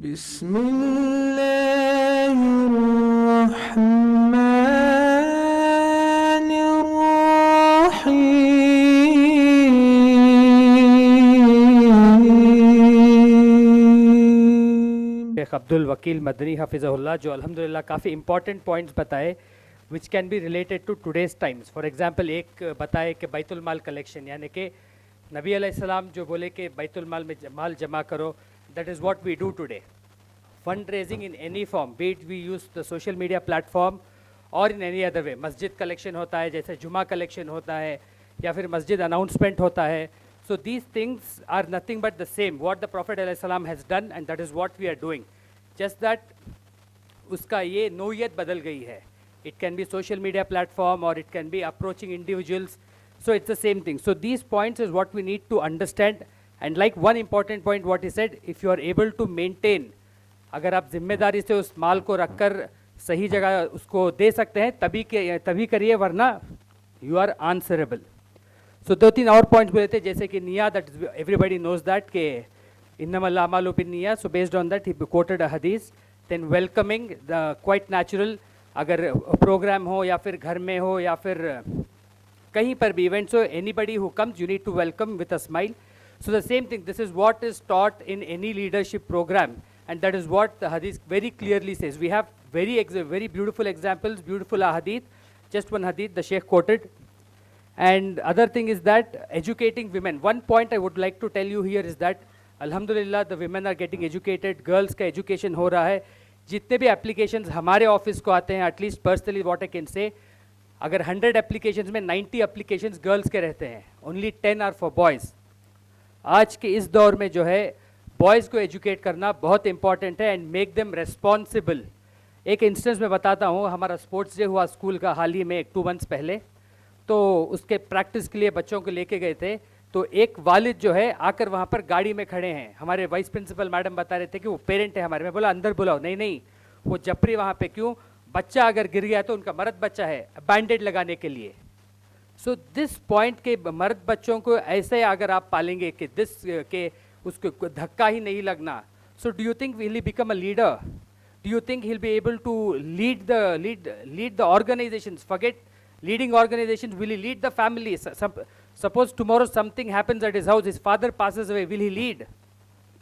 بسم اللہ الرحمن الرحیم. شیخ عبد الوکیل مدنی حفظہ اللہ جو الحمدللہ کافی امپورٹنٹ پوائنٹس بتائے which can be related to today's times. For example ایک بتائے کہ بیت المال کلیکشن یعنی کہ نبی علیہ السلام جو بولے کہ بیت المال میں مال جمع کرو, that is what we do today. Fundraising in any form, be it we use the social media platform or in any other way. Masjid collection ہوتا ہے, جیسے جمعہ کلیکشن ہوتا ہے, یا پھر مسجد اناؤنسمنٹ ہوتا ہے. So these things are nothing but the same what the Prophet علیہ السلام has done, and that is what we are doing. Just that اس کا یہ نوعیت بدل گئی ہے. It can be social media platform or it can be approaching individuals. So it's the same thing. So these points is what we need to understand. And like one important point what he said, if you are able to maintain, اگر آپ ذمہ داری سے اس مال کو رکھ کر صحیح جگہ اس کو دے سکتے ہیں تبھی کریے, ورنہ you are answerable. So دو تین اور پوائنٹس بولے تھے, جیسے کہ نیہ, that everybody knows that کہ انما الاعمال بالنیات. So based on that he quoted a hadith. Then welcoming, the quite natural, اگر پروگرام ہو یا پھر گھر میں ہو یا پھر کہیں پر بھی events who, anybody who comes you need to welcome with a smile. So the same thing, this is what is taught in any leadership program, and that is what the hadith very clearly says. We have very beautiful examples, beautiful hadith. Just one hadith the Sheikh quoted. And other thing is that educating women. One point I would like to tell you here is that alhamdulillah the women are getting educated, girls کا education ہو رہا ہے. جتنے بھی applications ہمارے office کو آتے ہیں, at least personally what I can say, اگر 100 اپلیکیشنز میں 90 اپلیکیشنز گرلس کے رہتے ہیں, اونلی 10 آر فار بوائز. آج کے اس دور میں جو ہے بوائز کو ایجوکیٹ کرنا بہت امپورٹنٹ ہے, اینڈ میک دیم ریسپانسبل. ایک انسٹنس میں بتاتا ہوں, ہمارا اسپورٹس ڈے ہوا اسکول کا حال ہی میں 2 months پہلے, تو اس کے پریکٹس کے لیے بچوں کو لے کے گئے تھے. تو ایک والد جو ہے آ کر وہاں پر گاڑی میں کھڑے ہیں, ہمارے وائس پرنسپل میڈم بتا رہے تھے کہ وہ پیرنٹ ہے ہمارے. میں بولا اندر بلاؤ. نہیں وہ جپری وہاں پہ کیوں, بچہ اگر گر گیا تو ان کا مرد بچہ ہے, بینڈیڈ لگانے کے لیے. سو دس پوائنٹ کے مرد بچوں کو ایسے اگر آپ پالیں گے کہ کہ اس کو دھکا ہی نہیں لگنا, so do you think will he become a leader? Do you think he'll be able to lead the organizations? Forget leading organizations, will he lead the family? Suppose tomorrow something happens at his house, his father passes away, will he lead?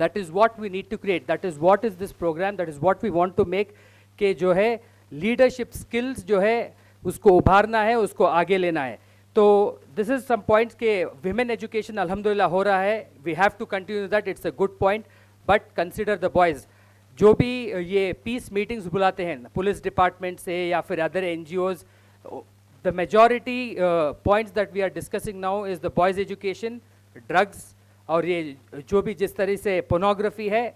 That is what we need to create. That is what is this program, that is what we want to make, کہ جو ہے leadership skills جو ہے اس کو ابھارنا ہے, اس کو آگے لینا ہے. تو this is some points کہ women education الحمدللہ ہو رہا ہے. We have to continue that, it's a good point, but consider the boys. جو بھی یہ peace meetings بلاتے ہیں پولیس ڈپارٹمنٹ سے یا پھر other NGOs, the majority points that we are discussing now is the boys education, drugs, اور یہ جو بھی جس طرح سے pornography ہے,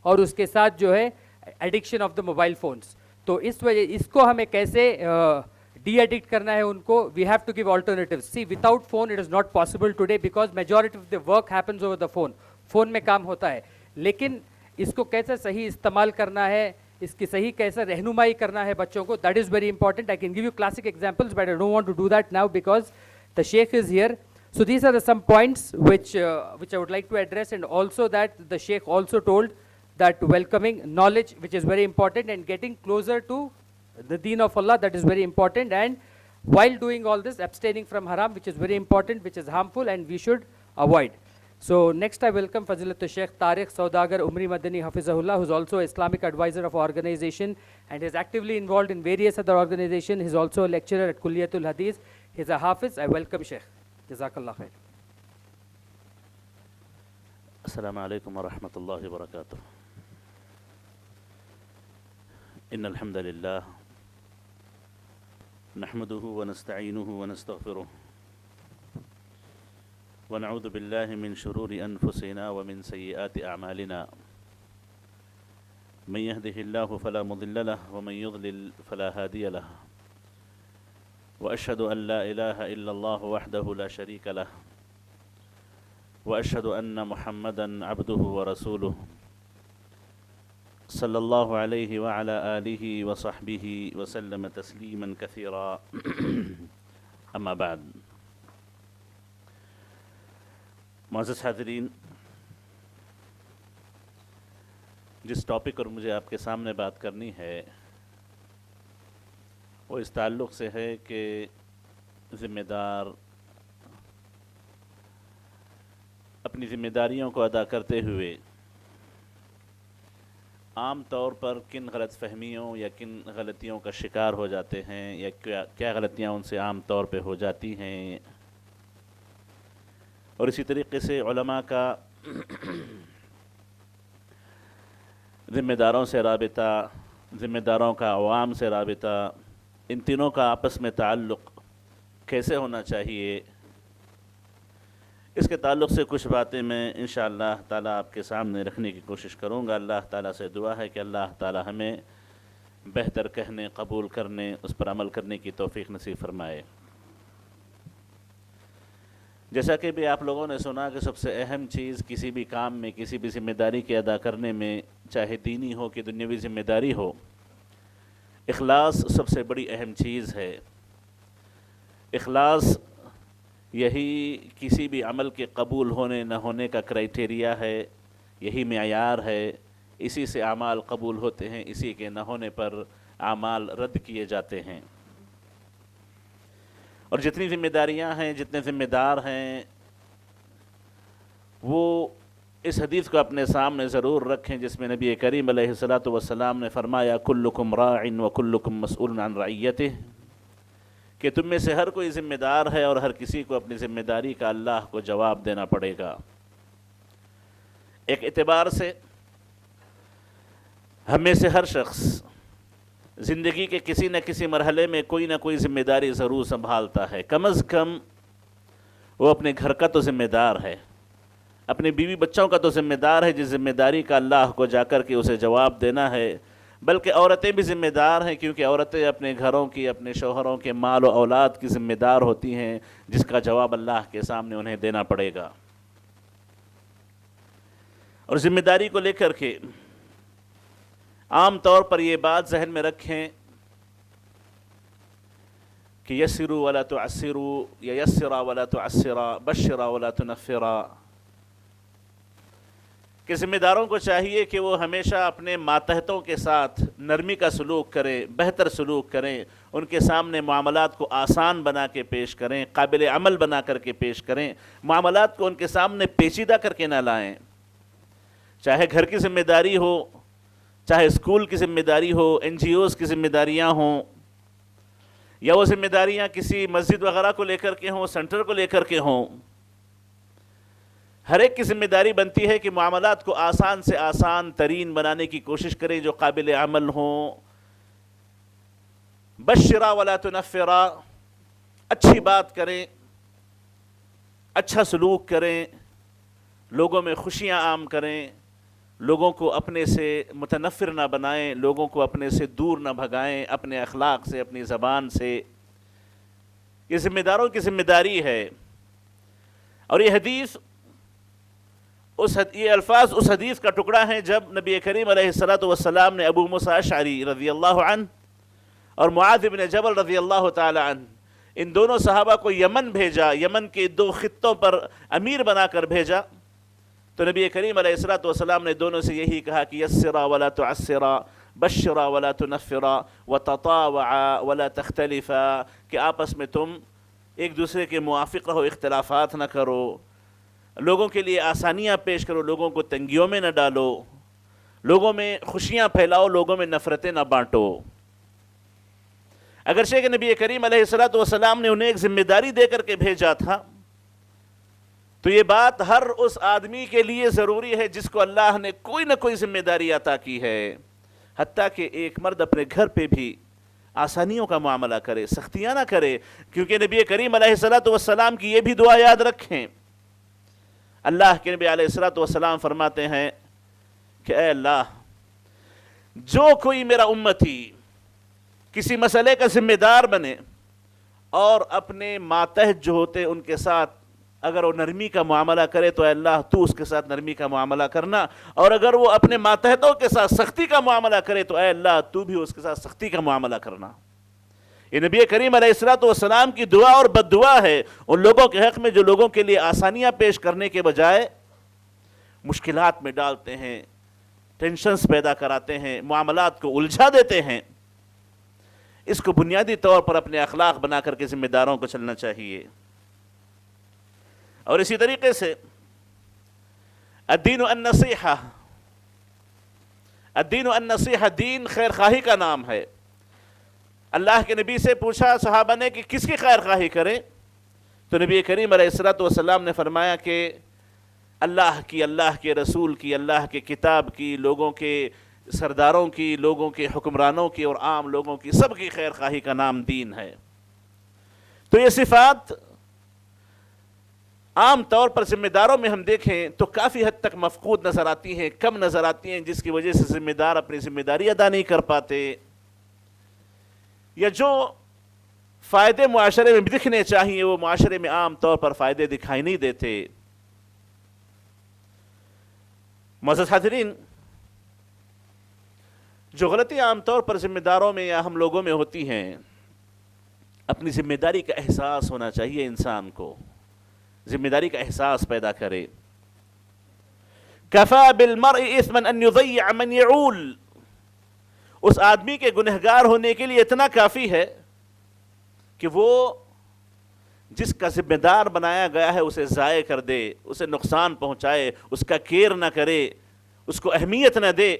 اور اس کے ساتھ جو ہے addiction of the mobile phones. تو اس وجہ اس کو ہمیں کیسے ڈی ایڈکٹ کرنا ہے ان کو, we have to give alternatives. See, without phone it is not possible today because majority of the work happens over the phone. Phone میں کام ہوتا ہے, لیکن اس کو کیسے صحیح استعمال کرنا ہے, اس کی صحیح کیسے رہنمائی کرنا ہے بچوں کو, that is very important. I can give you classic examples, but I don't want to do that now because the Sheikh is here. So these are some points which I would like to address, and also that the Sheikh also told that welcoming knowledge, which is very important, and getting closer to the deen of Allah, that is very important, and while doing all this abstaining from haram, which is very important, which is harmful and we should avoid. So next I welcome Fazilat Sheikh Tariq Saudagar Umri Madani Hafizahullah, who is also Islamic advisor of organization and is actively involved in various other organizations. He is also a lecturer at Kulliyatul Hadith. He is a Hafiz. I welcome Sheikh. Jazakallah khair. السلام عليكم ورحمة الله وبركاته. إن الحمد لله نحمده ونستعينه ونستغفره ونعوذ بالله من شرور أنفسنا ومن سيئات أعمالنا. من يهده الله فلا مضل له ومن يضلل فلا هادي له. وأشهد أن لا إله إلا الله وحده لا شريك له. وأشهد أن محمدًا عبده ورسوله صلى الله عليه وعلى آله وصحبه وسلم تسليما كثيرا. أما بعد. معزز حاضرین, جس ٹاپک پر مجھے آپ کے سامنے بات کرنی ہے وہ اس تعلق سے ہے کہ ذمہ دار اپنی ذمہ داریوں کو ادا کرتے ہوئے عام طور پر کن غلط فہمیوں یا کن غلطیوں کا شکار ہو جاتے ہیں یا کیا غلطیاں ان سے عام طور پہ ہو جاتی ہیں، اور اسی طریقے سے علماء کا ذمہ داروں سے رابطہ، ذمہ داروں کا عوام سے رابطہ، ان تینوں کا آپس میں تعلق کیسے ہونا چاہیے، اس کے تعلق سے کچھ باتیں میں انشاءاللہ تعالیٰ آپ کے سامنے رکھنے کی کوشش کروں گا۔ اللہ تعالیٰ سے دعا ہے کہ اللہ تعالیٰ ہمیں بہتر کہنے، قبول کرنے، اس پر عمل کرنے کی توفیق نصیب فرمائے۔ جیسا کہ بھی آپ لوگوں نے سنا کہ سب سے اہم چیز کسی بھی کام میں، کسی بھی ذمہ داری کے ادا کرنے میں، چاہے دینی ہو کہ دنیاوی ذمہ داری ہو، اخلاص سب سے بڑی اہم چیز ہے۔ اخلاص یہی کسی بھی عمل کے قبول ہونے نہ ہونے کا کرائٹیریا ہے، یہی معیار ہے، اسی سے اعمال قبول ہوتے ہیں، اسی کے نہ ہونے پر اعمال رد کیے جاتے ہیں۔ اور جتنی ذمہ داریاں ہیں، جتنے ذمہ دار ہیں، وہ اس حدیث کو اپنے سامنے ضرور رکھیں جس میں نبی کریم علیہ الصلاۃ والسلام نے فرمایا کلکم راع وکلکم مسئول عن رعیتہ، کہ تم میں سے ہر کوئی ذمہ دار ہے اور ہر کسی کو اپنی ذمہ داری کا اللہ کو جواب دینا پڑے گا۔ ایک اعتبار سے ہم میں سے ہر شخص زندگی کے کسی نہ کسی مرحلے میں کوئی نہ کوئی ذمہ داری ضرور سنبھالتا ہے۔ کم از کم وہ اپنے گھر کا تو ذمہ دار ہے، اپنے بیوی بچوں کا تو ذمہ دار ہے، جس ذمہ داری کا اللہ کو جا کر کے اسے جواب دینا ہے۔ بلکہ عورتیں بھی ذمہ دار ہیں، کیونکہ عورتیں اپنے گھروں کی، اپنے شوہروں کے مال و اولاد کی ذمہ دار ہوتی ہیں، جس کا جواب اللہ کے سامنے انہیں دینا پڑے گا۔ اور ذمہ داری کو لے کر کے عام طور پر یہ بات ذہن میں رکھیں کہ یسروا ولا تعسروا، یا یسرا ولا تعسرا، بشرا ولا تنفرا، کہ ذمہ داروں کو چاہیے کہ وہ ہمیشہ اپنے ماتحتوں کے ساتھ نرمی کا سلوک کریں، بہتر سلوک کریں، ان کے سامنے معاملات کو آسان بنا کے پیش کریں، قابل عمل بنا کر کے پیش کریں، معاملات کو ان کے سامنے پیچیدہ کر کے نہ لائیں۔ چاہے گھر کی ذمہ داری ہو، چاہے اسکول کی ذمہ داری ہو، این جی اوز کی ذمہ داریاں ہوں، یا وہ ذمہ داریاں کسی مسجد وغیرہ کو لے کر کے ہوں، سینٹر کو لے کر کے ہوں، ہر ایک کی ذمہ داری بنتی ہے کہ معاملات کو آسان سے آسان ترین بنانے کی کوشش کریں جو قابل عمل ہوں۔ بشرا ولا تنفرا، اچھی بات کریں، اچھا سلوک کریں، لوگوں میں خوشیاں عام کریں، لوگوں کو اپنے سے متنفر نہ بنائیں، لوگوں کو اپنے سے دور نہ بھگائیں، اپنے اخلاق سے، اپنی زبان سے۔ یہ ذمہ داروں کی ذمہ داری ہے۔ اور یہ حدیث یہ الفاظ اس حدیث کا ٹکڑا ہے جب نبی کریم علیہ الصلاۃ والسلام نے ابو موسیٰ اشعری رضی اللہ عنہ اور معاذ بن جبل رضی اللہ تعالی عنہ، ان دونوں صحابہ کو یمن بھیجا، یمن کے 2 خطوں پر امیر بنا کر بھیجا، تو نبی کریم علیہ الصلاۃ والسلام نے دونوں سے یہی کہا کہ یسرا ولا تعسرا، بشرا ولا تنفرا، وتطاوعا ولا تختلفا، کہ آپس میں تم ایک دوسرے کے موافق رہو، اختلافات نہ کرو، لوگوں کے لیے آسانیاں پیش کرو، لوگوں کو تنگیوں میں نہ ڈالو، لوگوں میں خوشیاں پھیلاؤ، لوگوں میں نفرتیں نہ بانٹو۔ اگرچہ کہ نبی کریم علیہ الصلاۃ والسلام نے انہیں ایک ذمہ داری دے کر کے بھیجا تھا، تو یہ بات ہر اس آدمی کے لیے ضروری ہے جس کو اللہ نے کوئی نہ کوئی ذمہ داری عطا کی ہے، حتیٰ کہ ایک مرد اپنے گھر پہ بھی آسانیوں کا معاملہ کرے، سختیاں نہ کرے، کیونکہ نبی کریم علیہ الصلاۃ والسلام کی یہ بھی دعا یاد رکھیں۔ اللہ کے نبی علیہ الصلاۃ والسلام فرماتے ہیں کہ اے اللہ، جو کوئی میرا امتی کسی مسئلے کا ذمہ دار بنے اور اپنے ماتحت جو ہوتے ان کے ساتھ اگر وہ نرمی کا معاملہ کرے تو اے اللہ تو اس کے ساتھ نرمی کا معاملہ کرنا، اور اگر وہ اپنے ماتحتوں کے ساتھ سختی کا معاملہ کرے تو اے اللہ تو بھی اس کے ساتھ سختی کا معاملہ کرنا۔ یہ نبی کریم علیہ الصلاۃ والسلام کی دعا اور بد دعا ہے ان لوگوں کے حق میں جو لوگوں کے لیے آسانیاں پیش کرنے کے بجائے مشکلات میں ڈالتے ہیں، ٹینشنز پیدا کراتے ہیں، معاملات کو الجھا دیتے ہیں، اس کو بنیادی طور پر اپنے اخلاق بنا کر کے ذمہ داروں کو چلنا چاہیے۔ اور اسی طریقے سے الدین النصیحہ، الدین النصیحہ، دین خیر خواہی کا نام ہے۔ اللہ کے نبی سے پوچھا صحابہ نے کہ کس کی خیر خواہی کریں؟ تو نبی کریم علیہ الصلوۃ والسلام نے فرمایا کہ اللہ کی، اللہ کے رسول کی، اللہ کے کتاب کی، لوگوں کے سرداروں کی، لوگوں کے حکمرانوں کی اور عام لوگوں کی، سب کی خیر خواہی کا نام دین ہے۔ تو یہ صفات عام طور پر ذمہ داروں میں ہم دیکھیں تو کافی حد تک مفقود نظر آتی ہیں، کم نظر آتی ہیں، جس کی وجہ سے ذمہ دار اپنی ذمہ داری ادا نہیں کر پاتے، یا جو فائدے معاشرے میں دکھنے چاہیے وہ معاشرے میں عام طور پر فائدے دکھائی نہیں دیتے۔ معزز حاضرین، جو غلطیاں عام طور پر ذمہ داروں میں یا ہم لوگوں میں ہوتی ہیں، اپنی ذمہ داری کا احساس ہونا چاہیے، انسان کو ذمہ داری کا احساس پیدا کرے۔ کفا بالمرء اثما ان یضیع من یعول، اس آدمی کے گنہگار ہونے کے لیے اتنا کافی ہے کہ وہ جس کا ذمہ دار بنایا گیا ہے اسے ضائع کر دے، اسے نقصان پہنچائے، اس کا کیئر نہ کرے، اس کو اہمیت نہ دے،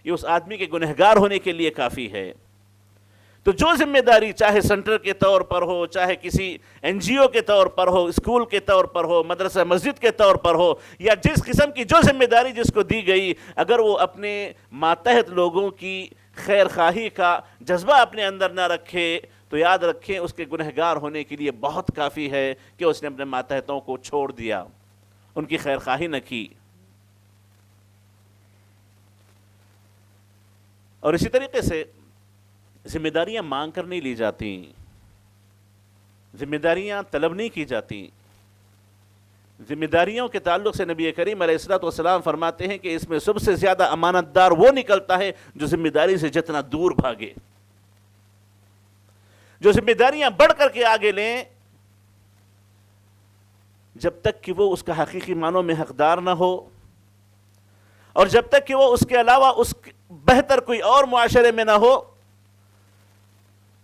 یہ اس آدمی کے گنہگار ہونے کے لیے کافی ہے۔ تو جو ذمہ داری چاہے سینٹر کے طور پر ہو، چاہے کسی این جی او کے طور پر ہو، اسکول کے طور پر ہو، مدرسہ مسجد کے طور پر ہو، یا جس قسم کی جو ذمہ داری جس کو دی گئی، اگر وہ اپنے ماتحت لوگوں کی خیر خواہی کا جذبہ اپنے اندر نہ رکھے تو یاد رکھیں اس کے گنہگار ہونے کے لیے بہت کافی ہے کہ اس نے اپنے ماتحتوں کو چھوڑ دیا، ان کی خیر خواہی نہ کی۔ اور اسی طریقے سے ذمہ داریاں مانگ کر نہیں لی جاتی، ذمہ داریاں طلب نہیں کی جاتی۔ ذمہ داریوں کے تعلق سے نبی کریم علیہ الصلوۃ والسلام فرماتے ہیں کہ اس میں سب سے زیادہ امانت دار وہ نکلتا ہے جو ذمہ داری سے جتنا دور بھاگے، جو ذمہ داریاں بڑھ کر کے آگے لیں جب تک کہ وہ اس کا حقیقی معنوں میں حقدار نہ ہو، اور جب تک کہ وہ اس کے علاوہ اس بہتر کوئی اور معاشرے میں نہ ہو،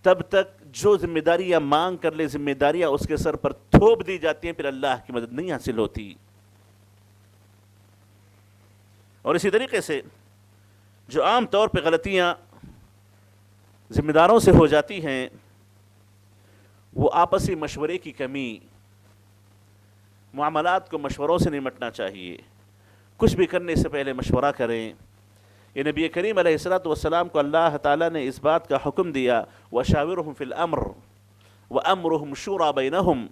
تب تک جو ذمہ داریاں مانگ کر لے، ذمہ داریاں اس کے سر پر تھوپ دی جاتی ہیں، پھر اللہ کی مدد نہیں حاصل ہوتی۔ اور اسی طریقے سے جو عام طور پہ غلطیاں ذمہ داروں سے ہو جاتی ہیں وہ آپسی مشورے کی کمی، معاملات کو مشوروں سے نمٹنا چاہیے، کچھ بھی کرنے سے پہلے مشورہ کریں۔ یہ نبی کریم علیہ الصلوۃ والسلام کو اللہ تعالیٰ نے اس بات کا حکم دیا وَشَاوِرْهُمْ فِي الْأَمْرِ وَأَمْرُهُمْ شُورَى بَيْنَهُمْ،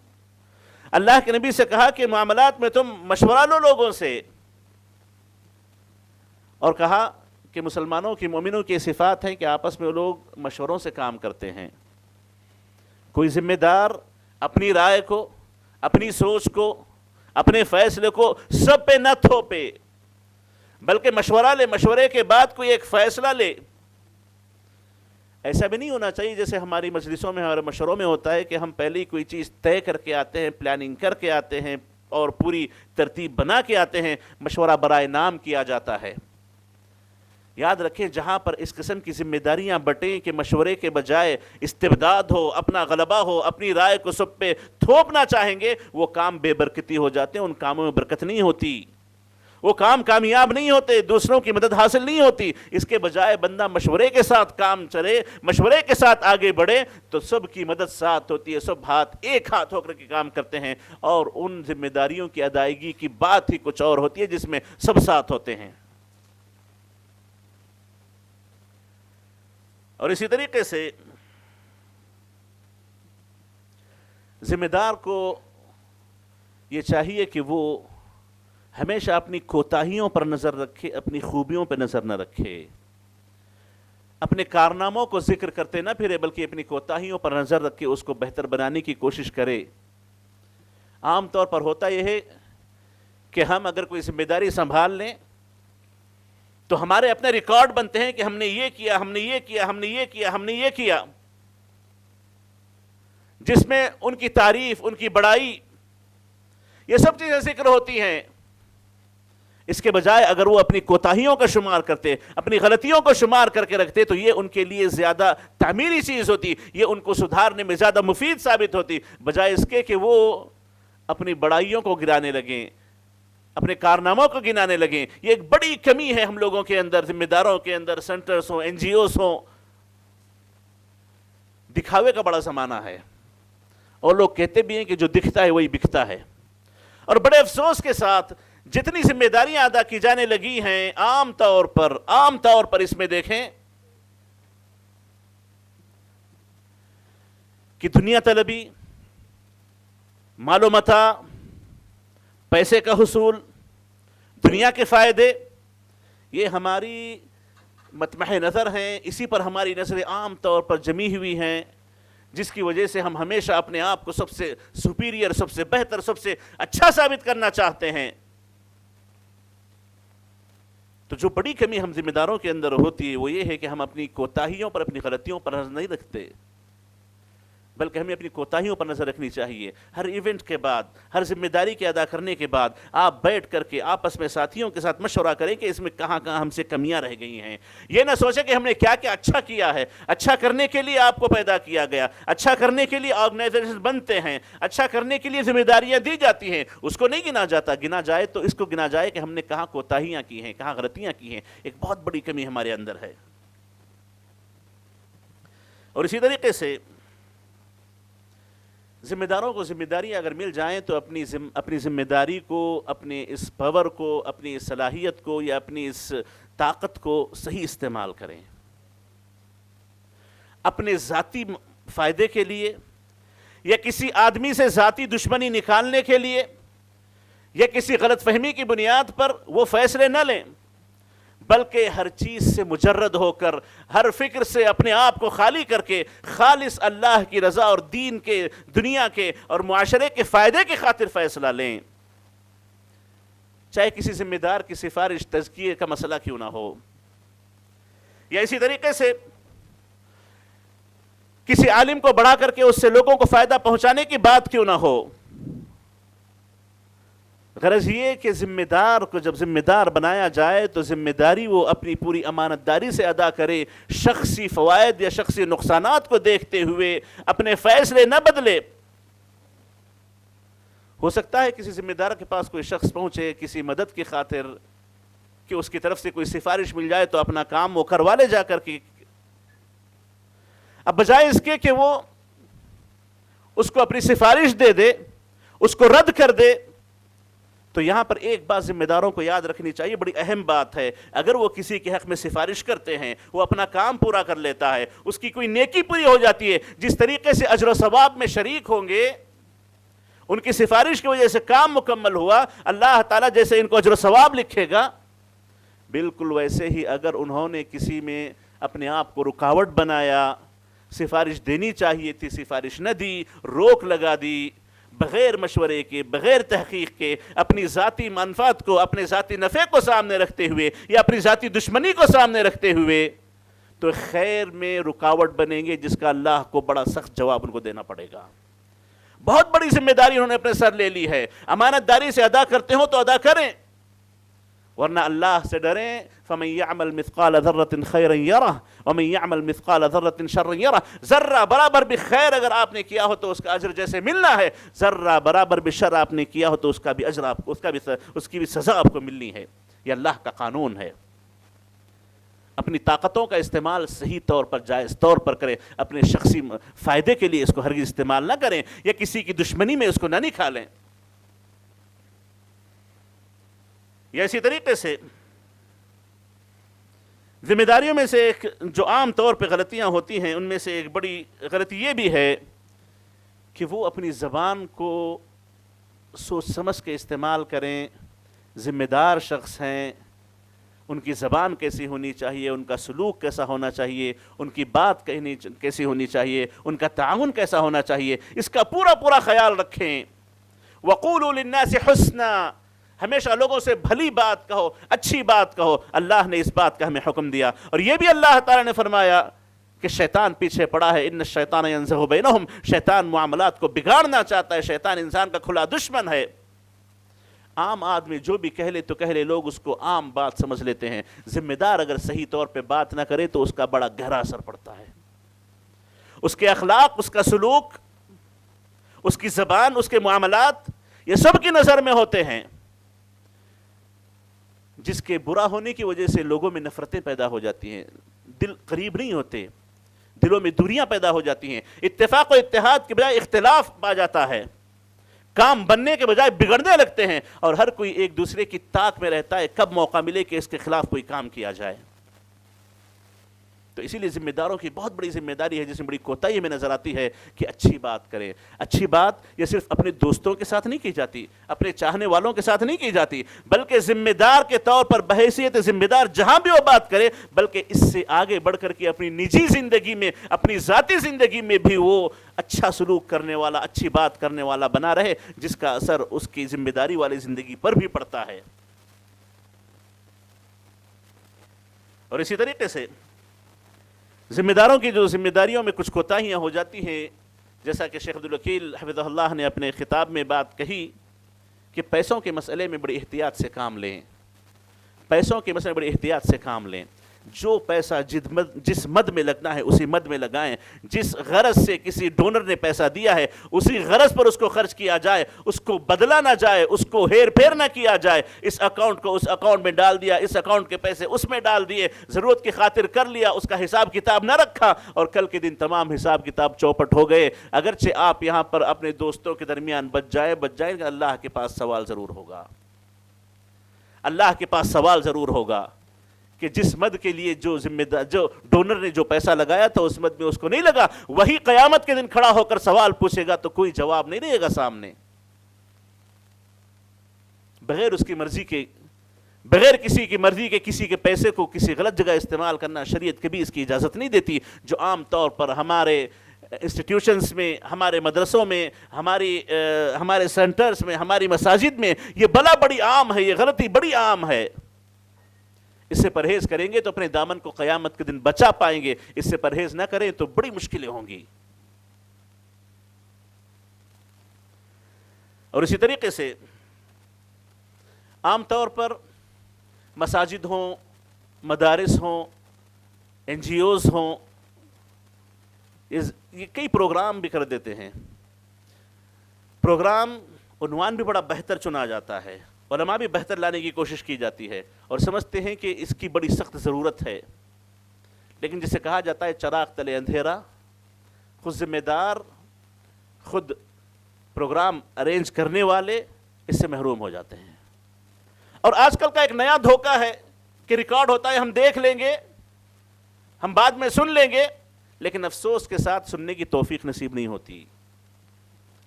اللہ کے نبی سے کہا کہ معاملات میں تم مشورہ لو لوگوں سے، اور کہا کہ مسلمانوں کی، مومنوں کی صفات ہیں کہ آپس میں لوگ مشوروں سے کام کرتے ہیں۔ کوئی ذمہ دار اپنی رائے کو، اپنی سوچ کو، اپنے فیصلے کو سب پہ نہ تھوپے، بلکہ مشورہ لے، مشورے کے بعد کوئی ایک فیصلہ لے۔ ایسا بھی نہیں ہونا چاہیے جیسے ہماری مجلسوں میں اور مشوروں میں ہوتا ہے کہ ہم پہلے ہی کوئی چیز طے کر کے آتے ہیں، پلاننگ کر کے آتے ہیں اور پوری ترتیب بنا کے آتے ہیں، مشورہ برائے نام کیا جاتا ہے۔ یاد رکھیں جہاں پر اس قسم کی ذمہ داریاں بٹیں کہ مشورے کے بجائے استبداد ہو، اپنا غلبہ ہو، اپنی رائے کو سب پہ تھوپنا چاہیں گے، وہ کام بے برکتی ہو جاتے ہیں، ان کاموں میں برکت نہیں ہوتی، وہ کام کامیاب نہیں ہوتے، دوسروں کی مدد حاصل نہیں ہوتی۔ اس کے بجائے بندہ مشورے کے ساتھ کام چلے، مشورے کے ساتھ آگے بڑھے تو سب کی مدد ساتھ ہوتی ہے، سب ہاتھ ایک ہاتھ ہو کر کے کام کرتے ہیں، اور ان ذمہ داریوں کی ادائیگی کی بات ہی کچھ اور ہوتی ہے جس میں سب ساتھ ہوتے ہیں۔ اور اسی طریقے سے ذمہ دار کو یہ چاہیے کہ وہ ہمیشہ اپنی کوتاہیوں پر نظر رکھے، اپنی خوبیوں پر نظر نہ رکھے، اپنے کارناموں کو ذکر کرتے نہ پھرے، بلکہ اپنی کوتاہیوں پر نظر رکھ کے اس کو بہتر بنانے کی کوشش کرے۔ عام طور پر ہوتا یہ ہے کہ ہم اگر کوئی ذمہ داری سنبھال لیں تو ہمارے اپنے ریکارڈ بنتے ہیں کہ ہم نے یہ کیا، ہم نے یہ کیا، ہم نے یہ کیا، ہم نے یہ کیا، جس میں ان کی تعریف، ان کی بڑائی، یہ سب چیزیں ذکر ہوتی ہیں۔ اس کے بجائے اگر وہ اپنی کوتاہیوں کا شمار کرتے، اپنی غلطیوں کو شمار کر کے رکھتے، تو یہ ان کے لیے زیادہ تعمیری چیز ہوتی، یہ ان کو سدھارنے میں زیادہ مفید ثابت ہوتی، بجائے اس کے کہ وہ اپنی بڑائیوں کو گرانے لگیں، اپنے کارناموں کو گنانے لگیں۔ یہ ایک بڑی کمی ہے ہم لوگوں کے اندر، ذمہ داروں کے اندر، سینٹرز ہوں، این جی اوز ہوں۔ دکھاوے کا بڑا زمانہ ہے، اور لوگ کہتے بھی ہیں کہ جو دکھتا ہے وہی بکتا ہے، اور بڑے افسوس کے ساتھ جتنی ذمہ داریاں ادا کی جانے لگی ہیں، عام طور پر اس میں دیکھیں کہ دنیا طلبی، مال و متاع، پیسے کا حصول، دنیا کے فائدے، یہ ہماری مطمح نظر ہیں، اسی پر ہماری نظریں عام طور پر جمی ہوئی ہیں، جس کی وجہ سے ہم ہمیشہ اپنے آپ کو سب سے سپیریئر، سب سے بہتر، سب سے اچھا ثابت کرنا چاہتے ہیں۔ تو جو بڑی کمی ہم ذمہ داروں کے اندر ہوتی ہے وہ یہ ہے کہ ہم اپنی کوتاہیوں پر، اپنی غلطیوں پر نظر نہیں رکھتے، بلکہ ہمیں اپنی کوتاہیوں پر نظر رکھنی چاہیے۔ ہر ایونٹ کے بعد، ہر ذمہ داری کے ادا کرنے کے بعد آپ بیٹھ کر کے آپس میں ساتھیوں کے ساتھ مشورہ کریں کہ اس میں کہاں کہاں ہم سے کمیاں رہ گئی ہیں۔ یہ نہ سوچیں کہ ہم نے کیا کیا اچھا کیا ہے۔ اچھا کرنے کے لیے آپ کو پیدا کیا گیا، اچھا کرنے کے لیے آرگنائزیشن بنتے ہیں، اچھا کرنے کے لیے ذمہ داریاں دی جاتی ہیں، اس کو نہیں گنا جاتا۔ گنا جائے تو اس کو گنا جائے کہ ہم نے کہاں کوتاہیاں کی ہیں، کہاں غلطیاں کی ہیں۔ ایک بہت بڑی کمی ہمارے اندر ہے۔ اور اسی طریقے سے ذمہ داروں کو ذمہ داریاں اگر مل جائیں تو اپنی ذمہ داری کو، اپنے اس پاور کو، اپنی اس صلاحیت کو یا اپنی اس طاقت کو صحیح استعمال کریں، اپنے ذاتی فائدے کے لیے یا کسی آدمی سے ذاتی دشمنی نکالنے کے لیے یا کسی غلط فہمی کی بنیاد پر وہ فیصلے نہ لیں، بلکہ ہر چیز سے مجرد ہو کر، ہر فکر سے اپنے آپ کو خالی کر کے خالص اللہ کی رضا اور دین کے، دنیا کے اور معاشرے کے فائدے کی خاطر فیصلہ لیں، چاہے کسی ذمہ دار کی سفارش، تزکیے کا مسئلہ کیوں نہ ہو، یا اسی طریقے سے کسی عالم کو بڑھا کر کے اس سے لوگوں کو فائدہ پہنچانے کی بات کیوں نہ ہو۔ غرض یہ کہ ذمہ دار کو جب ذمہ دار بنایا جائے تو ذمہ داری وہ اپنی پوری امانت داری سے ادا کرے، شخصی فوائد یا شخصی نقصانات کو دیکھتے ہوئے اپنے فیصلے نہ بدلے۔ ہو سکتا ہے کسی ذمہ دار کے پاس کوئی شخص پہنچے کسی مدد کی خاطر کہ اس کی طرف سے کوئی سفارش مل جائے تو اپنا کام وہ کروا لے جا کر کے، اب بجائے اس کے کہ وہ اس کو اپنی سفارش دے دے، اس کو رد کر دے، تو یہاں پر ایک بات ذمہ داروں کو یاد رکھنی چاہیے، بڑی اہم بات ہے۔ اگر وہ کسی کے حق میں سفارش کرتے ہیں، وہ اپنا کام پورا کر لیتا ہے، اس کی کوئی نیکی پوری ہو جاتی ہے، جس طریقے سے اجر و ثواب میں شریک ہوں گے، ان کی سفارش کی وجہ سے کام مکمل ہوا، اللہ تعالیٰ جیسے ان کو اجر و ثواب لکھے گا، بالکل ویسے ہی اگر انہوں نے کسی میں اپنے آپ کو رکاوٹ بنایا، سفارش دینی چاہیے تھی، سفارش نہ دی، روک لگا دی، بغیر مشورے کے، بغیر تحقیق کے، اپنی ذاتی منفعت کو، اپنے ذاتی نفع کو سامنے رکھتے ہوئے یا اپنی ذاتی دشمنی کو سامنے رکھتے ہوئے، تو خیر میں رکاوٹ بنیں گے، جس کا اللہ کو بڑا سخت جواب ان کو دینا پڑے گا۔ بہت بڑی ذمہ داری انہوں نے اپنے سر لے لی ہے، امانت داری سے ادا کرتے ہوں تو ادا کریں، ورنہ اللہ سے ڈریں۔ فَمَن يَعْمَلْ مِثْقَالَ ذَرَّةٍ خَيْرًا يَرَهُ وَمَن يَعْمَلْ مِثْقَالَ ذَرَّةٍ شَرًّا يَرَهُ۔ ذرہ برابر بھی خیر اگر آپ نے کیا ہو تو اس کا اجر جیسے ملنا ہے، ذرہ برابر بھی شر آپ نے کیا ہو تو اس کا بھی اجر اس کی بھی سزا آپ کو ملنی ہے۔ یہ اللہ کا قانون ہے۔ اپنی طاقتوں کا استعمال صحیح طور پر، جائز طور پر کریں، اپنے شخصی فائدے کے لیے اس کو ہرگز استعمال نہ کریں، یا کسی کی دشمنی میں اس کو نہ نکالیں۔ یا اسی طریقے سے ذمہ داریوں میں سے ایک جو عام طور پہ غلطیاں ہوتی ہیں، ان میں سے ایک بڑی غلطی یہ بھی ہے کہ وہ اپنی زبان کو سوچ سمجھ کے استعمال کریں۔ ذمہ دار شخص ہیں، ان کی زبان کیسی ہونی چاہیے، ان کا سلوک کیسا ہونا چاہیے، ان کی بات کیسی ہونی چاہیے، ان کا تعاون کیسا ہونا چاہیے، اس کا پورا خیال رکھیں۔ وَقُولُوا لِلنَّاسِ حُسْنًا، ہمیشہ لوگوں سے بھلی بات کہو، اچھی بات کہو۔ اللہ نے اس بات کا ہمیں حکم دیا، اور یہ بھی اللہ تعالیٰ نے فرمایا کہ شیطان پیچھے پڑا ہے، ان الشیطان ینزغ بینہم، شیطان معاملات کو بگاڑنا چاہتا ہے، شیطان انسان کا کھلا دشمن ہے۔ عام آدمی جو بھی کہہ لے تو کہہ لے، لوگ اس کو عام بات سمجھ لیتے ہیں۔ ذمہ دار اگر صحیح طور پہ بات نہ کرے تو اس کا بڑا گہرا اثر پڑتا ہے۔ اس کے اخلاق، اس کا سلوک، اس کی زبان، اس کے معاملات، یہ سب کی نظر میں ہوتے ہیں، جس کے برا ہونے کی وجہ سے لوگوں میں نفرتیں پیدا ہو جاتی ہیں، دل قریب نہیں ہوتے، دلوں میں دوریاں پیدا ہو جاتی ہیں، اتفاق و اتحاد کے بجائے اختلاف پا جاتا ہے، کام بننے کے بجائے بگڑنے لگتے ہیں، اور ہر کوئی ایک دوسرے کی طاق میں رہتا ہے کب موقع ملے کہ اس کے خلاف کوئی کام کیا جائے۔ تو اسی لیے ذمہ داروں کی بہت بڑی ذمہ داری ہے، جس میں بڑی کوتاہی ہمیں نظر آتی ہے کہ اچھی بات کریں۔ اچھی بات یہ صرف اپنے دوستوں کے ساتھ نہیں کی جاتی، اپنے چاہنے والوں کے ساتھ نہیں کی جاتی، بلکہ ذمہ دار کے طور پر بحیثیت ذمہ دار جہاں بھی وہ بات کرے، بلکہ اس سے آگے بڑھ کر کے اپنی نجی زندگی میں، اپنی ذاتی زندگی میں بھی وہ اچھا سلوک کرنے والا، اچھی بات کرنے والا بنا رہے، جس کا اثر اس کی ذمہ داری والی زندگی پر بھی پڑتا ہے۔ اور اسی طریقے سے ذمہ داروں کی جو ذمہ داریوں میں کچھ کوتاہیاں ہو جاتی ہیں، جیسا کہ شیخ عبدالوکیل حفظہ اللہ نے اپنے خطاب میں بات کہی کہ پیسوں کے مسئلے میں بڑی احتیاط سے کام لیں، پیسوں کے مسئلے میں بڑی احتیاط سے کام لیں۔ جو پیسہ جس مد میں لگنا ہے اسی مد میں لگائیں، جس غرض سے کسی ڈونر نے پیسہ دیا ہے اسی غرض پر اس کو خرچ کیا جائے، اس کو بدلا نہ جائے، اس کو ہیر پھیر نہ کیا جائے، اس اکاؤنٹ کو اس اکاؤنٹ میں ڈال دیا، اس اکاؤنٹ کے پیسے اس میں ڈال دیے، ضرورت کی خاطر کر لیا، اس کا حساب کتاب نہ رکھا، اور کل کے دن تمام حساب کتاب چوپٹ ہو گئے۔ اگرچہ آپ یہاں پر اپنے دوستوں کے درمیان بچ جائیں کہ اللہ کے پاس سوال ضرور ہوگا، اللہ کے پاس سوال ضرور ہوگا کہ جس مد کے لیے جو ڈونر نے جو پیسہ لگایا تھا اس مد میں اس کو نہیں لگا، وہی قیامت کے دن کھڑا ہو کر سوال پوچھے گا تو کوئی جواب نہیں رہے گا سامنے۔ بغیر اس کی مرضی کے، بغیر کسی کی مرضی کے کسی کے پیسے کو کسی غلط جگہ استعمال کرنا شریعت کبھی اس کی اجازت نہیں دیتی، جو عام طور پر ہمارے انسٹیٹیوشنز میں، ہمارے مدرسوں میں، ہمارے سینٹرز میں، ہماری مساجد میں یہ بلا بڑی عام ہے، یہ غلطی بڑی عام ہے۔ اس سے پرہیز کریں گے تو اپنے دامن کو قیامت کے دن بچا پائیں گے، اس سے پرہیز نہ کریں تو بڑی مشکلیں ہوں گی۔ اور اسی طریقے سے عام طور پر مساجد ہوں، مدارس ہوں، این جی اوز ہوں، یہ کئی پروگرام بھی کر دیتے ہیں۔ پروگرام عنوان بھی بڑا بہتر چنا جاتا ہے، علماء بھی بہتر لانے کی کوشش کی جاتی ہے، اور سمجھتے ہیں کہ اس کی بڑی سخت ضرورت ہے، لیکن جسے کہا جاتا ہے چراغ تلے اندھیرا، خود ذمہ دار، خود پروگرام ارینج کرنے والے اس سے محروم ہو جاتے ہیں۔ اور آج کل کا ایک نیا دھوکہ ہے کہ ریکارڈ ہوتا ہے، ہم دیکھ لیں گے، ہم بعد میں سن لیں گے، لیکن افسوس کے ساتھ سننے کی توفیق نصیب نہیں ہوتی،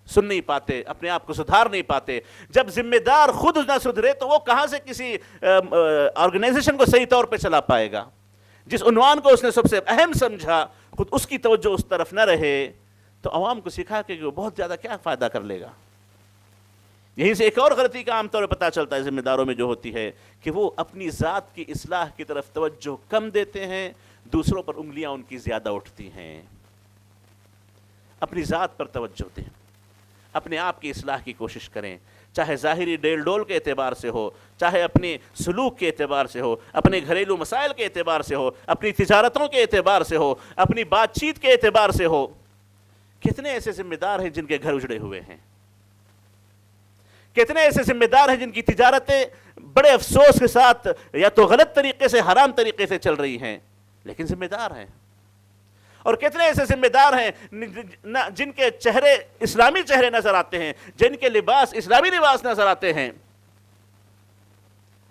سن نہیں پاتے، اپنے آپ کو سدھار نہیں پاتے۔ جب ذمہ دار خود نہ سدھرے تو وہ کہاں سے کسی آرگنائزیشن کو صحیح طور پہ چلا پائے گا؟ جس عنوان کو اس نے سب سے اہم سمجھا، خود اس کی توجہ اس طرف نہ رہے تو عوام کو سکھا کہ وہ بہت زیادہ کیا فائدہ کر لے گا۔ یہیں سے ایک اور غلطی کا عام طور پر پتہ چلتا ہے ذمہ داروں میں جو ہوتی ہے کہ وہ اپنی ذات کی اصلاح کی طرف توجہ کم دیتے ہیں، دوسروں پر انگلیاں ان کی زیادہ اٹھتی ہیں۔ اپنی ذات پر توجہ دیں، اپنے آپ کی اصلاح کی کوشش کریں، چاہے ظاہری ڈیل ڈول کے اعتبار سے ہو، چاہے اپنے سلوک کے اعتبار سے ہو، اپنے گھریلو مسائل کے اعتبار سے ہو، اپنی تجارتوں کے اعتبار سے ہو، اپنی بات چیت کے اعتبار سے ہو۔ کتنے ایسے ذمہ دار ہیں جن کے گھر اجڑے ہوئے ہیں، کتنے ایسے ذمہ دار ہیں جن کی تجارتیں بڑے افسوس کے ساتھ یا تو غلط طریقے سے، حرام طریقے سے چل رہی ہیں، لیکن ذمہ دار ہیں۔ اور کتنے ایسے ذمہ دار ہیں جن کے چہرے اسلامی چہرے نظر آتے ہیں، جن کے لباس اسلامی لباس نظر آتے ہیں۔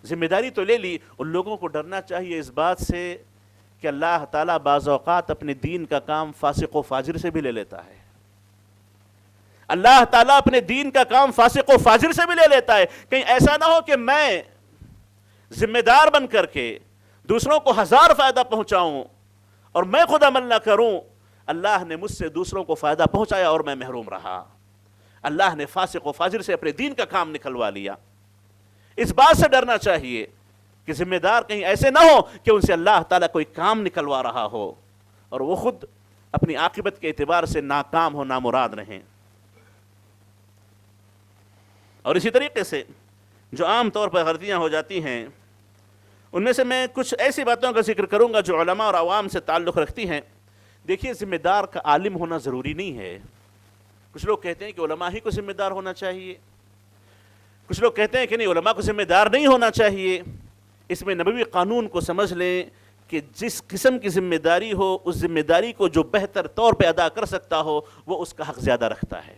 ذمہ داری تو لے لی، ان لوگوں کو ڈرنا چاہیے اس بات سے کہ اللہ تعالیٰ بعض اوقات اپنے دین کا کام فاسق و فاجر سے بھی لے لیتا ہے۔ اللہ تعالیٰ اپنے دین کا کام فاسق و فاجر سے بھی لے لیتا ہے۔ کہیں ایسا نہ ہو کہ میں ذمہ دار بن کر کے دوسروں کو 1000 فائدہ پہنچاؤں اور میں خود عمل نہ کروں، اللہ نے مجھ سے دوسروں کو فائدہ پہنچایا اور میں محروم رہا۔ اللہ نے فاسق و فاجر سے اپنے دین کا کام نکلوا لیا۔ اس بات سے ڈرنا چاہیے کہ ذمہ دار کہیں ایسے نہ ہو کہ ان سے اللہ تعالیٰ کوئی کام نکلوا رہا ہو اور وہ خود اپنی عاقبت کے اعتبار سے ناکام ہو، نامراد رہیں۔ اور اسی طریقے سے جو عام طور پر غلطیاں ہو جاتی ہیں ان میں سے میں کچھ ایسی باتوں کا ذکر کروں گا جو علماء اور عوام سے تعلق رکھتی ہیں. دیکھیے ذمہ دار کا عالم ہونا ضروری نہیں ہے. کچھ لوگ کہتے ہیں کہ علماء ہی کو ذمہ دار ہونا چاہیے، کچھ لوگ کہتے ہیں کہ نہیں علماء کو ذمہ دار نہیں ہونا چاہیے. اس میں نبوی قانون کو سمجھ لیں کہ جس قسم کی ذمہ داری ہو اس ذمہ داری کو جو بہتر طور پہ ادا کر سکتا ہو وہ اس کا حق زیادہ رکھتا ہے.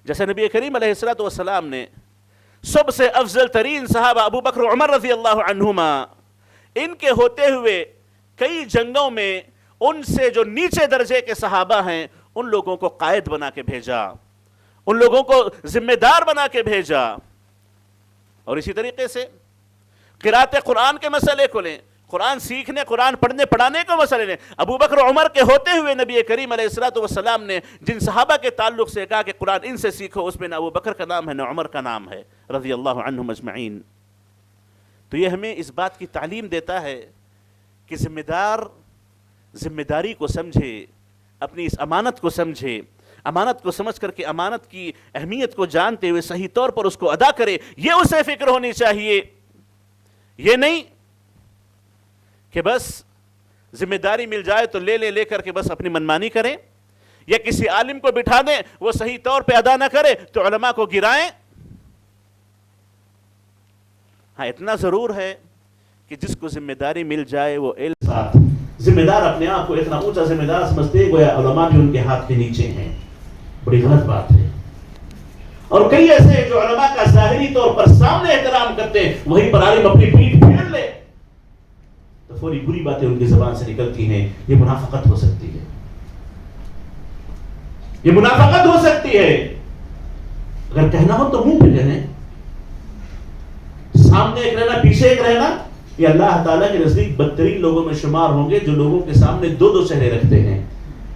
جیسے نبی کریم علیہ الصلوۃ والسلام نے سب سے افضل ترین صحابہ ابو بکر و عمر رضی اللہ عنہما، ان کے ہوتے ہوئے کئی جنگوں میں ان سے جو نیچے درجے کے صحابہ ہیں ان لوگوں کو قائد بنا کے بھیجا، ان لوگوں کو ذمہ دار بنا کے بھیجا. اور اسی طریقے سے قراءت قرآن کے مسئلے کو لیں، قرآن سیکھنے، قرآن پڑھنے پڑھانے کو مسئلے لیں. ابو بکر و عمر کے ہوتے ہوئے نبی کریم علیہ الصلوۃ والسلام نے جن صحابہ کے تعلق سے کہا کہ قرآن ان سے سیکھو، اس میں نہ ابو بکر کا نام ہے نہ عمر کا نام ہے رضی اللہ عنہم اجمعین. تو یہ ہمیں اس بات کی تعلیم دیتا ہے کہ ذمہ دار ذمہ داری کو سمجھے، اپنی اس امانت کو سمجھے، امانت کو سمجھ کر کے امانت کی اہمیت کو جانتے ہوئے صحیح طور پر اس کو ادا کرے. یہ اسے فکر ہونی چاہیے. یہ نہیں کہ بس ذمہ داری مل جائے تو لے کر کے بس اپنی منمانی کریں، یا کسی عالم کو بٹھا دیں وہ صحیح طور پہ ادا نہ کرے تو علماء کو گرائیں. ہاں اتنا ضرور ہے کہ جس کو ذمہ داری مل جائے وہ علم ساتھ ذمہ دار اپنے آپ کو اتنا اونچا ذمہ دار سمجھتے ہیں گویا علماء بھی ان کے ہاتھ کے نیچے ہیں. بڑی غلط بات ہے. اور کئی ایسے جو علماء کا ظاہری طور پر سامنے احترام کرتے ہیں وہیں پر عالم اپنی پیٹھ پھیر لے تو تھوڑی بری باتیں ان کی زبان سے نکلتی ہیں. یہ منافقت ہو سکتی ہے، یہ منافقت ہو سکتی ہے. اگر کہنا ہو تو منہ پہ کہنے، سامنے ایک رہنا پیچھے ایک رہنا. یہ اللہ تعالیٰ کے نزدیک بدترین لوگوں میں شمار ہوں گے جو لوگوں کے سامنے دو چہرے رکھتے ہیں.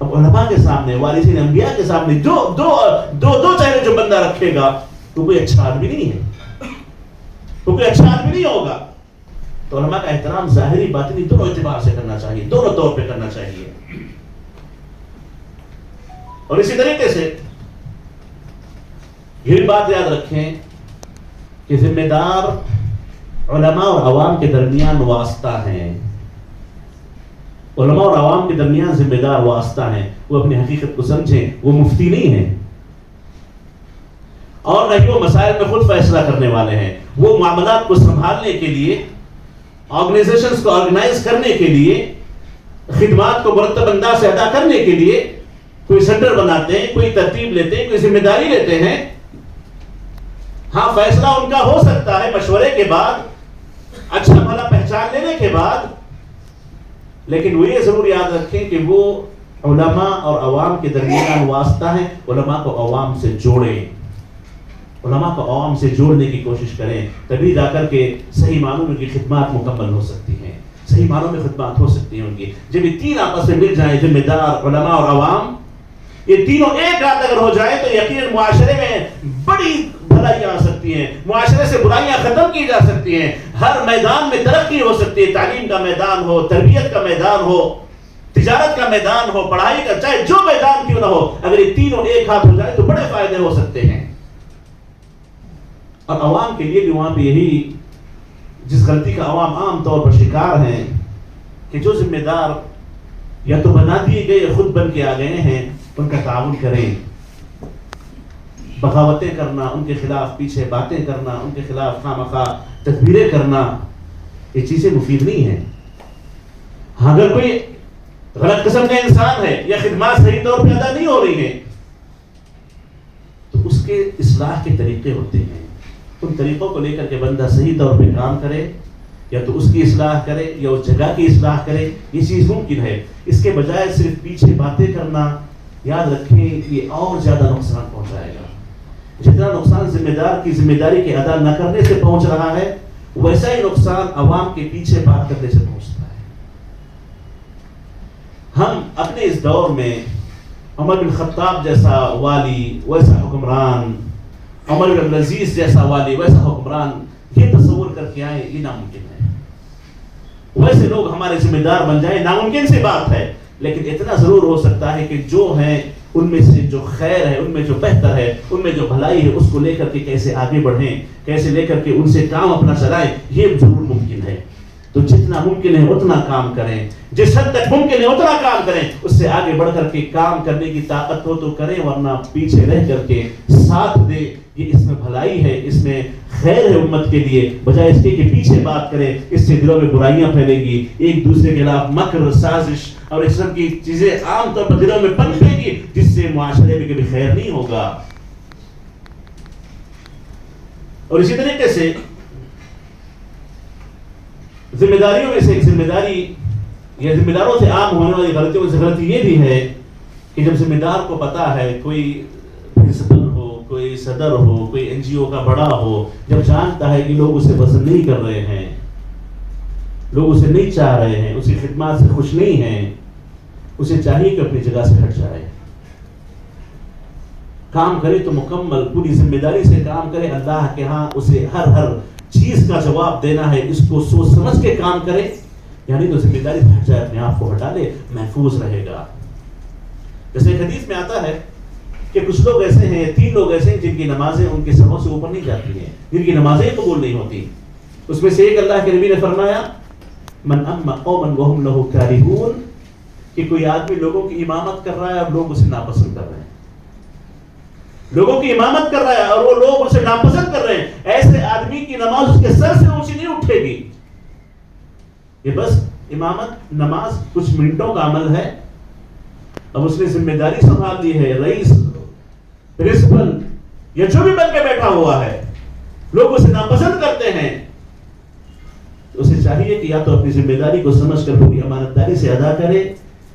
اب علماء کے سامنے، وارثین انبیاء کے سامنے دو چہرے جو بندہ رکھے گا تو کوئی اچھا آدمی نہیں ہے، تو کوئی اچھا آدمی نہیں ہوگا. تو علماء کا احترام ظاہری باطنی دونوں اعتبار سے کرنا چاہیے، دونوں طور پہ کرنا چاہیے. اور اسی طریقے سے یہ بات یاد رکھیں کہ ذمہ دار علماء اور عوام کے درمیان واسطہ ہیں. علماء اور عوام کے درمیان ذمہ دار واسطہ ہیں. وہ اپنی حقیقت کو سمجھیں، وہ مفتی نہیں ہیں اور نہ ہی وہ مسائل میں خود فیصلہ کرنے والے ہیں. وہ معاملات کو سنبھالنے کے لیے، آرگنائزیشنز کو آرگنائز کرنے کے لیے، خدمات کو مرتب انداز سے ادا کرنے کے لیے کوئی سینٹر بناتے ہیں، کوئی ترتیب لیتے ہیں، کوئی ذمہ داری لیتے ہیں. ہاں فیصلہ ان کا ہو سکتا ہے مشورے کے بعد، اچھا بھلا پہچان لینے کے بعد، لیکن وہ یہ ضرور یاد رکھیں کہ وہ علماء اور عوام کے درمیان واسطہ ہیں. علماء کو عوام سے جوڑیں، علماء کو عوام سے جوڑنے کی کوشش کریں، تبھی جا کر کے صحیح معنوں میں کی خدمات مکمل ہو سکتی ہیں، صحیح معنوں میں خدمات ہو سکتی ہیں ان کی. جب یہ تین آپس میں مل جائیں، ذمہ دار، علماء اور عوام، یہ تینوں ایک رات اگر ہو جائیں تو یقیناً معاشرے میں بڑی بھلائیاں آ سکتی ہیں، معاشرے سے برائیاں ختم کی جا سکتی ہیں، ہر میدان میں ترقی ہو سکتی ہے. تعلیم کا میدان ہو، تربیت کا میدان ہو، تجارت کا میدان ہو، پڑھائی کا، چاہے جو میدان کیوں نہ ہو، اگر یہ تینوں ایک ہاتھ ہو جائے تو بڑے فائدے ہو سکتے ہیں. اور عوام کے لیے بھی وہاں پہ یہی جس غلطی کا عوام عام طور پر شکار ہیں کہ جو ذمہ دار یا تو بنا دیے گئے یا خود بن کے آ گئے ہیں ان کا تعاون کریں. بغاوتیں کرنا، ان کے خلاف پیچھے باتیں کرنا، ان کے خلاف خواہ تدبیریں کرنا، یہ چیزیں مفید نہیں ہیں. اگر کوئی غلط قسم کا انسان ہے یا خدمات صحیح طور پہ ادا نہیں ہو رہی ہیں تو اس کے اصلاح کے طریقے ہوتے ہیں. ان طریقوں کو لے کر کے بندہ صحیح طور پہ کام کرے، یا تو اس کی اصلاح کرے یا اس جگہ کی اصلاح کرے. یہ چیز ممکن ہے. اس کے بجائے صرف پیچھے باتیں کرنا، یاد رکھیں یہ اور زیادہ نقصان پہنچائے گا. جتنا نقصان ذمہ دار کی ذمہ داری کے ادا نہ کرنے سے پہنچ رہا ہے ویسا ہی نقصان عوام کے پیچھے بات کرنے سے پہنچتا ہے. ہم اپنے اس دور میں عمر بن خطاب جیسا والی، ویسا حکمران، عمر بن عبدالعزیز جیسا والی، ویسا حکمران یہ تصور کر کے آئے، یہ ناممکن ہے. ویسے لوگ ہمارے ذمہ دار بن جائیں، ناممکن سی بات ہے. لیکن اتنا ضرور ہو سکتا ہے کہ جو ہیں ان میں سے جو خیر ہے، ان میں جو بہتر ہے، ان میں جو بھلائی ہے، اس کو لے کر کے کیسے آگے بڑھیں، کیسے لے کر کے ان سے کام اپنا چلائیں، یہ ضرور ممکن ہے. تو جتنا ممکن ہے اتنا کام کریں، جس حد تک ممکن ہے اتنا کام کریں. اس سے آگے بڑھ کر کے کام کرنے کی طاقت ہو تو کریں، ورنہ پیچھے رہ کر کے ساتھ دے. یہ اس میں بھلائی ہے، اس میں خیر ہے امت کے لیے، بجائے اس کے کہ پیچھے بات کریں. اس سے دلوں میں برائیاں پھیلے گی، ایک دوسرے کے خلاف مکر، سازش اور اس طرح کی چیزیں عام طور پر دلوں میں پنپے گی، جس سے معاشرے میں کبھی خیر نہیں ہوگا. اور اسی طریقے سے ذمہ داریوں میں سے ایک ذمہ داری یا ذمہ داروں سے عام ہونے والی غلطیوں میں سے غلطی یہ بھی ہے کہ جب ذمہ دار کو پتا ہے، کوئی پرنسپل ہو، کوئی صدر ہو، کوئی این جی او کا بڑا ہو، جب جانتا ہے کہ لوگ اسے پسند نہیں کر رہے ہیں، لوگ اسے نہیں چاہ رہے ہیں، اس کی خدمات سے خوش نہیں ہیں، اسے چاہیے کہ اپنی جگہ سے ہٹ جائے، کام کرے تو مکمل پوری ذمہ داری سے کام کرے. اللہ کے ہاں اسے ہر چیز کا جواب دینا ہے، اس کو سوچ سمجھ کے کام کرے. یعنی تو ذمہ داری ہٹ جائے، اپنے آپ کو ہٹا لے، محفوظ رہے گا. جیسے ایک حدیث میں آتا ہے کہ کچھ لوگ ایسے ہیں، 3 لوگ ایسے ہیں جن کی نمازیں ان کے سروں سے اوپر نہیں جاتی ہیں، جن کی نمازیں قبول نہیں ہوتی. اس میں سے ایک اللہ کے نبی نے فرمایا من اما قوما وهم له کارہون، کہ کوئی آدمی لوگوں کی امامت کر رہا ہے اور لوگ اسے ناپسند کر رہے ہیں، لوگوں کی امامت کر رہا ہے اور وہ لوگ اسے ناپسند کر رہے ہیں. ایسے آدمی کی نماز اس کے سر سے اونچی نہیں اٹھے گی. یہ بس امامت نماز کچھ منٹوں کا عمل ہے. اب اس نے ذمہ داری سنبھال لی ہے، رئیس، پرنسپل یا جو بھی بن کے بیٹھا ہوا ہے، لوگ اسے ناپسند کرتے ہیں. اسے چاہیے کہ یا تو اپنی ذمہ داری کو سمجھ کر پوری امانتداری سے ادا کرے،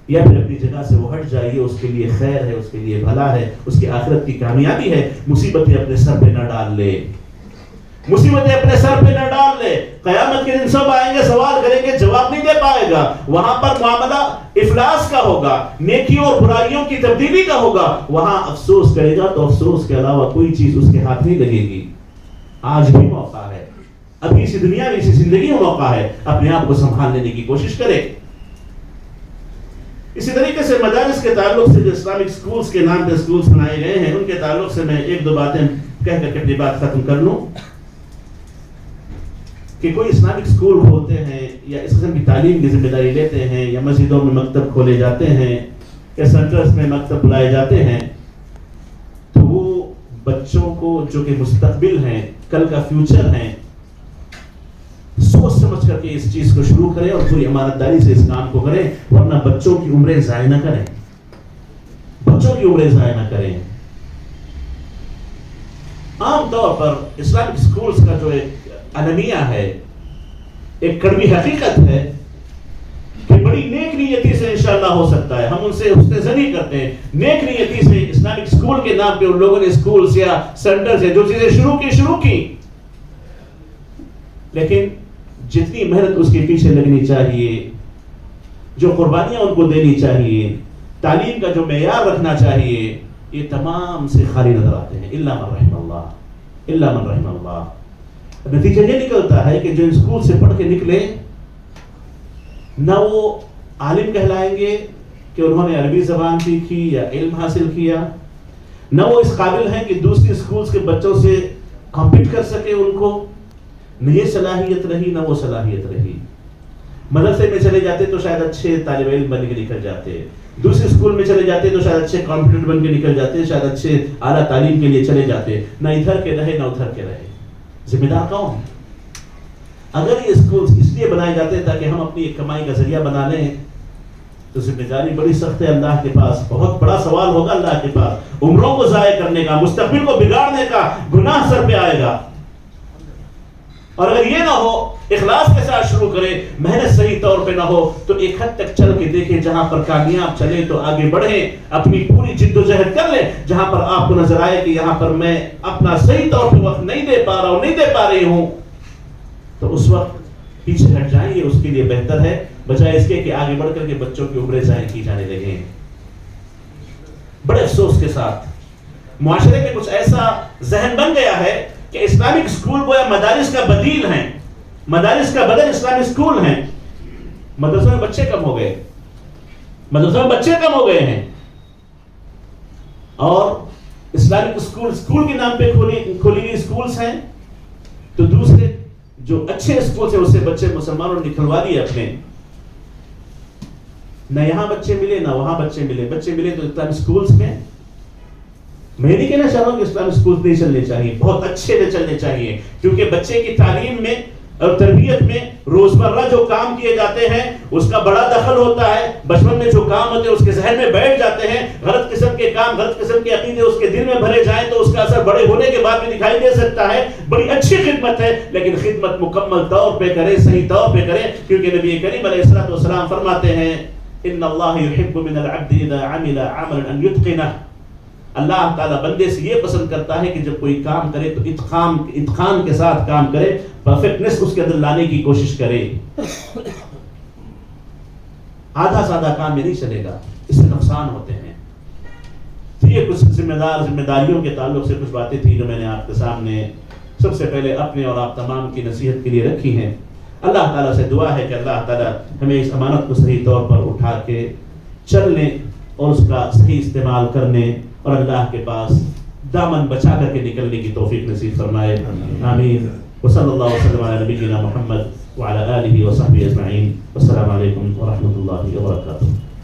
یا پھر اپنی جگہ سے وہ ہٹ جائے. اس کے لیے خیر ہے، اس کے لیے بھلا ہے، اس کی آخرت کی کامیابی ہے. مصیبتیں اپنے سر پہ نہ ڈال لے، مصیبتیں اپنے سر پہ نہ ڈال لے. قیامت کے دن سب آئیں گے، سوال کریں گے، جواب نہیں دے پائے گا. وہاں پر معاملہ افلاس کا ہوگا، نیکیوں اور برائیوں کی تبدیلی کا ہوگا. وہاں افسوس کرے گا تو افسوس کے علاوہ کوئی چیز اس کے ہاتھ نہیں لگے گی. آج بھی موقع ہے، ابھی اسی دنیا میں، اسی زندگی میں موقع ہے. اپنے آپ کو سنبھال لینے کی کوشش کرے. اسی طریقے سے مدارس کے تعلق سے جو اسلامک سکولز کے نام پہ سکولز بنائے گئے ہیں، ان کے تعلق سے میں 1-2 باتیں کہہ کر کے اپنی بات ختم کر لوں. کہ کوئی اسلامک سکول کھولتے ہیں یا اس قسم کی تعلیم کی ذمہ داری لیتے ہیں، یا مسجدوں میں مکتب کھولے جاتے ہیں، یا سینٹرز میں مکتب بلائے جاتے ہیں، تو وہ بچوں کو جو کہ مستقبل ہیں، کل کا فیوچر ہیں، سوچ سمجھ کر کے اس چیز کو شروع کریں اور پوری امانتداری سے اس کام کو کریں. ورنہ بچوں کی عمریں ضائع نہ کریں، بچوں کی عمریں ضائع نہ کریں. عام طور پر اسلامک سکولز کا جو ایک المیہ ہے، ایک کڑوی حقیقت ہے کہ بڑی نیک نیتی سے انشاءاللہ ہو سکتا ہے. ہم ان سے حسن ظنی کرتے ہیں، نیک نیتی سے اسلامک سکول کے نام پہ ان لوگوں نے سکولز یا سینٹرز یا جو چیزیں شروع کی، لیکن جتنی محنت اس کے پیچھے لگنی چاہیے، جو قربانیاں ان کو دینی چاہیے، تعلیم کا جو معیار رکھنا چاہیے، یہ تمام سے خالی نظر آتے ہیں. الا من رحم اللہ، الا من رحم اللہ. نتیجہ یہ نکلتا ہے کہ جو اسکول سے پڑھ کے نکلے، نہ وہ عالم کہلائیں گے کہ انہوں نے عربی زبان سیکھی یا علم حاصل کیا، نہ وہ اس قابل ہیں کہ دوسری اسکولز کے بچوں سے کمپیٹ کر سکے. ان کو نہ یہ صلاحیت رہی، نہ وہ صلاحیت رہی. مدرسے میں چلے جاتے تو شاید اچھے طالب علم بن کے نکل جاتے، دوسرے اسکول میں چلے جاتے تو شاید اچھے کمپیٹنٹ بن کے نکل جاتے، شاید اچھے اعلیٰ تعلیم کے لیے چلے جاتے. نہ ادھر کے رہے، نہ ادھر کے رہے. ذمہ دار کون؟ اگر یہ اسکول اس لیے بنائے جاتے ہیں تاکہ ہم اپنی ایک کمائی کا ذریعہ بنا لیں، تو ذمہ داری بڑی سخت ہے. اللہ کے پاس بہت بڑا سوال ہوگا. اللہ کے پاس عمروں کو ضائع کرنے کا، مستقبل کو بگاڑنے کا گناہ سر پہ آئے گا. اور اگر یہ نہ ہو، اخلاص کے ساتھ شروع کرے، محنت صحیح طور پہ نہ ہو، تو ایک حد تک چل کے دیکھیں، جہاں پر کامیاب چلے تو آگے بڑھیں، اپنی پوری جد و جہد کر لیں. جہاں پر آپ کو نظر آئے کہ یہاں پر میں اپنا صحیح طور پہ وقت نہیں دے پا رہا ہوں، نہیں دے پا رہی ہوں، تو اس وقت پیچھے ہٹ جائیں. یہ اس کے لیے بہتر ہے، بجائے اس کے کہ آگے بڑھ کر کے بچوں کی عمریں ضائع کی جانے لگیں. بڑے افسوس کے ساتھ معاشرے میں کچھ ایسا ذہن بن گیا ہے کہ اسلامک اسکول گویا مدارس کا بدیل ہیں، مدارس کا بدل اسلامک اسکول ہیں. مدرسوں میں بچے کم ہو گئے، مدرسوں میں بچے کم ہو گئے ہیں. اور اسلامک اسکول کے نام پہ کھولی ہوئی اسکولز ہیں، تو دوسرے جو اچھے اسکولز ہیں اس سے بچے مسلمانوں نے نکلوا دیے اپنے. نہ یہاں بچے ملے نہ وہاں بچے ملے تو اسلام اسکولز میں. میں نہیں کہنا چاہ رہا ہوں کہ اسلام اسکولز نہیں چلنے چاہیے، بہت اچھے سے چلنے چاہیے، کیونکہ بچے کی تعلیم میں اور تربیت میں روزمرہ جو کام کیے جاتے ہیں اس کا بڑا دخل ہوتا ہے. بچپن میں جو کام ہوتے ہیں اس کے ذہن میں بیٹھ جاتے ہیں. غلط قسم کے کام، غلط قسم کے عقیدے اس کے دل میں بھرے جائیں تو اس کا اثر بڑے ہونے کے بعد بھی دکھائی دے سکتا ہے. بڑی اچھی خدمت ہے، لیکن خدمت مکمل طور پہ کرے، صحیح طور پہ کرے، کیونکہ نبی کریم علیہ الصلوۃ والسلام فرماتے ہیں ان اللہ یحب من العبد اذا عمل عملا ان یتقنه. اللہ تعالیٰ بندے سے یہ پسند کرتا ہے کہ جب کوئی کام کرے تو اتقان کے ساتھ کام کرے، پرفیکٹنس اس کے اندر لانے کی کوشش کرے. آدھا سادہ کام میں نہیں چلے گا، اس سے نقصان ہوتے ہیں. تو یہ کچھ ذمہ داریوں کے تعلق سے کچھ باتیں تھیں جو میں نے آپ کے سامنے سب سے پہلے اپنے اور آپ تمام کی نصیحت کے لیے رکھی ہیں. اللہ تعالیٰ سے دعا ہے کہ اللہ تعالیٰ ہمیں اس امانت کو صحیح طور پر اٹھا کے چلنے اور اس کا صحیح استعمال کرنے اور اللہ کے پاس دامن بچا کر کے نکلنے کی توفیق نصیب فرمائے. آمین. وصلی اللہ وسلم علی نبینا محمد وعلی آلہ وصحبہ اجمعین. والسلام علیکم ورحمۃ اللہ وبرکاتہ.